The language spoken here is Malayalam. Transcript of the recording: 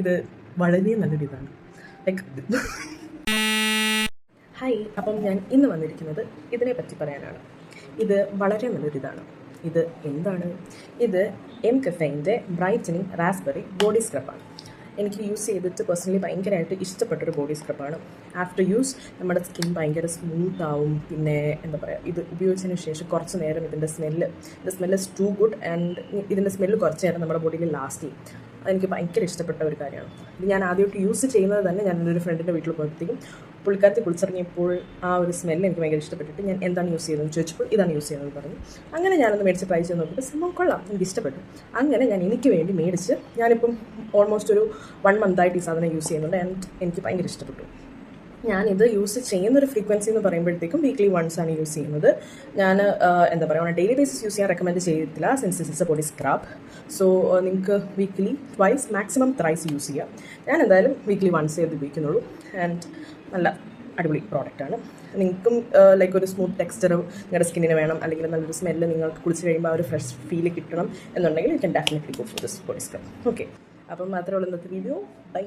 ഇത് വളരെ നല്ലൊരു ഇതാണ്. ലൈക്ക് ഹായ്, അപ്പം ഞാൻ ഇന്ന് വന്നിരിക്കുന്നത് ഇതിനെ പറ്റി പറയാനാണ്. ഇത് വളരെ നല്ലൊരിതാണ്. ഇത് എന്താണ്? ഇത് എം കഫൈൻ്റെ ബ്രൈറ്റനിങ് റാസ്ബെറി ബോഡി സ്ക്രബാണ്. എനിക്ക് യൂസ് ചെയ്തിട്ട് പേഴ്സണലി ഭയങ്കരമായിട്ട് ഇഷ്ടപ്പെട്ടൊരു ബോഡി സ്ക്രബാണ്. ആഫ്റ്റർ യൂസ് നമ്മുടെ സ്കിൻ ഭയങ്കര സ്മൂത്ത് ആവും. പിന്നെ എന്താ പറയുക, ഇത് ഉപയോഗിച്ചതിന് ശേഷം കുറച്ച് നേരം ഇതിൻ്റെ smell is too good. And ഇതിൻ്റെ സ്മെല്ല് കുറച്ച് നേരം നമ്മുടെ ബോഡിയിൽ ലാസ്റ്റ് ചെയ്യും. അതെനിക്ക് ഭയങ്കര ഇഷ്ടപ്പെട്ട ഒരു കാര്യമാണ്. ഇത് ഞാൻ ആദ്യമായിട്ട് യൂസ് ചെയ്യുന്നത് തന്നെ ഞാൻ എൻ്റെ ഒരു ഫ്രണ്ടിൻ്റെ വീട്ടിൽ പോയപ്പോഴത്തേക്കും പുള്ളിക്കാരത്തി കുളിച്ചിറങ്ങിയപ്പോൾ ആ ഒരു സ്മെല്ല് എനിക്ക് ഭയങ്കര ഇഷ്ടപ്പെട്ടിട്ട് ഞാൻ എന്താണ് യൂസ് ചെയ്തതെന്ന് ചോദിച്ചപ്പോൾ ഇതാണ് യൂസ് ചെയ്യുന്നത് പറഞ്ഞു. അങ്ങനെ ഞാനൊന്ന് മേടിച്ച് ട്രൈ ചെയ്ത് നോക്കിയിട്ട് സംഭവം കൊള്ളാം, എനിക്ക് ഇഷ്ടപ്പെട്ടു. അങ്ങനെ ഞാൻ എനിക്ക് വേണ്ടി മേടിച്ച് ഞാനിപ്പം ഓൾമോസ്റ്റ് ഒരു 1 മന്തായിട്ട് ഈ സാധനം യൂസ് ചെയ്യുന്നുണ്ട്. ആൻഡ് എനിക്ക് ഭയങ്കര ഇഷ്ടപ്പെട്ടു. ഞാനിത് യൂസ് ചെയ്യുന്നൊരു ഫ്രീക്വൻസി എന്ന് പറയുമ്പോഴത്തേക്കും വീക്ക്ലി വൺസ് ആണ് യൂസ് ചെയ്യുന്നത്. ഞാൻ എന്താ പറയുക, ഡെയിലി ബേസിസ് യൂസ് ചെയ്യാൻ റെക്കമെൻഡ് ചെയ്തിട്ടില്ല, since this is a body scrub. So നിങ്ങൾക്ക് weekly twice maximum thrice use ചെയ്യാം. ഞാൻ എന്തായാലും വീക്ക്ലി വൺസേ ഇത് ഉപയോഗിക്കുന്നുള്ളൂ. ആൻഡ് നല്ല അടിപൊളി പ്രോഡക്റ്റാണ്. നിങ്ങൾക്കും ലൈക്ക് ഒരു സ്മൂത്ത് ടെക്സ്ചർ നിങ്ങളുടെ സ്കിന്നിന് വേണം, അല്ലെങ്കിൽ നല്ലൊരു സ്മെല്ല് നിങ്ങൾക്ക് കുളിച്ച് കഴിയുമ്പോൾ ആ ഒരു ഫ്രഷ് ഫീൽ കിട്ടണം എന്നുണ്ടെങ്കിൽ you can definitely go for this body scrub. Okay, അപ്പം മാത്രമേ ഉള്ളൂ ഇന്നത്തെ വീഡിയോ. ബൈ.